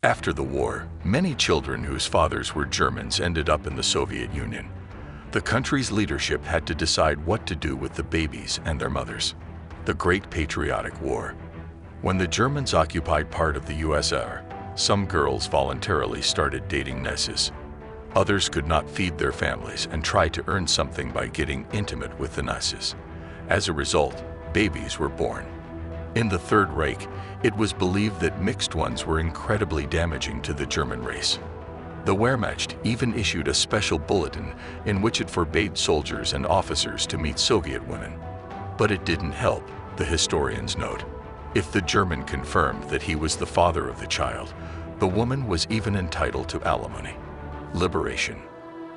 After the war, many children whose fathers were Germans ended up in the Soviet Union. The country's leadership had to decide what to do with the babies and their mothers. The Great Patriotic War. When the Germans occupied part of the USSR, some girls voluntarily started dating Nazis. Others could not feed their families and tried to earn something by getting intimate with the Nazis. As a result, babies were born. In the Third Reich, it was believed that mixed ones were incredibly damaging to the German race. The Wehrmacht even issued a special bulletin in which it forbade soldiers and officers to meet Soviet women. But it didn't help, the historians note. If the German confirmed that he was the father of the child, the woman was even entitled to alimony. Liberation.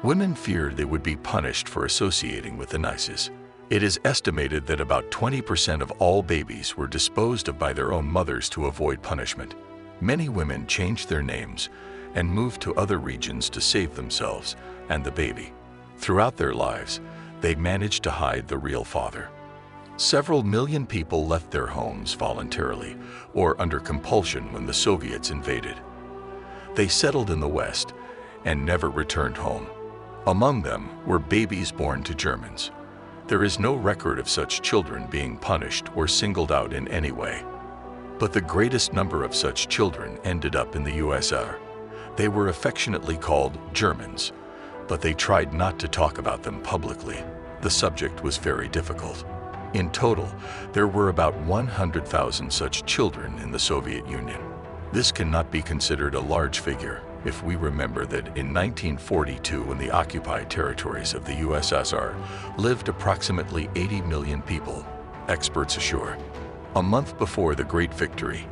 Women feared they would be punished for associating with the Nazis. It is estimated that about 20% of all babies were disposed of by their own mothers to avoid punishment. Many women changed their names and moved to other regions to save themselves and the baby. Throughout their lives, they managed to hide the real father. Several million people left their homes voluntarily or under compulsion when the Soviets invaded. They settled in the West and never returned home. Among them were babies born to Germans. There is no record of such children being punished or singled out in any way. But the greatest number of such children ended up in the USSR. They were affectionately called Germans, but they tried not to talk about them publicly. The subject was very difficult. In total, there were about 100,000 such children in the Soviet Union. This cannot be considered a large figure if we remember that in 1942, in the occupied territories of the USSR, lived approximately 80 million people, experts assure. A month before the Great Victory,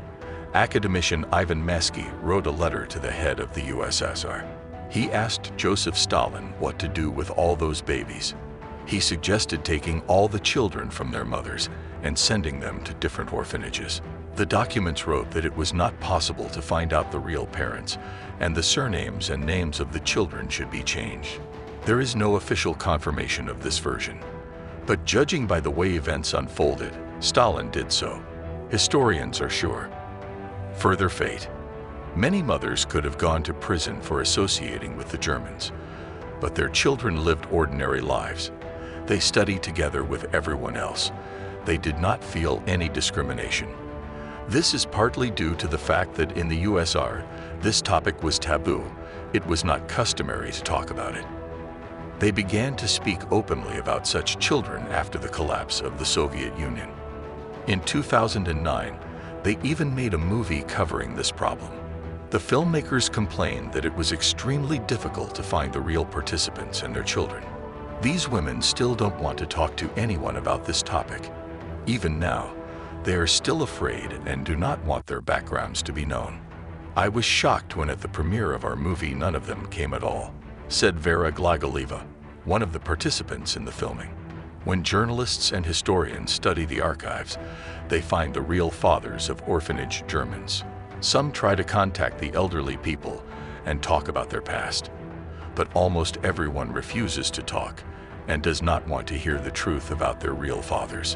academician Ivan Maskey wrote a letter to the head of the USSR. He asked Joseph Stalin what to do with all those babies. He suggested taking all the children from their mothers and sending them to different orphanages. The documents wrote that it was not possible to find out the real parents, and the surnames and names of the children should be changed. There is no official confirmation of this version, but judging by the way events unfolded, Stalin did so. Historians are sure. Further fate. Many mothers could have gone to prison for associating with the Germans, but their children lived ordinary lives. They studied together with everyone else. They did not feel any discrimination. This is partly due to the fact that in the USSR, this topic was taboo. It was not customary to talk about it. They began to speak openly about such children after the collapse of the Soviet Union. In 2009, they even made a movie covering this problem. The filmmakers complained that it was extremely difficult to find the real participants and their children. These women still don't want to talk to anyone about this topic. Even now, they are still afraid and do not want their backgrounds to be known. I was shocked when at the premiere of our movie none of them came at all, said Vera Glagoleva, one of the participants in the filming. When journalists and historians study the archives, they find the real fathers of orphanage Germans. Some try to contact the elderly people and talk about their past, but almost everyone refuses to talk and does not want to hear the truth about their real fathers.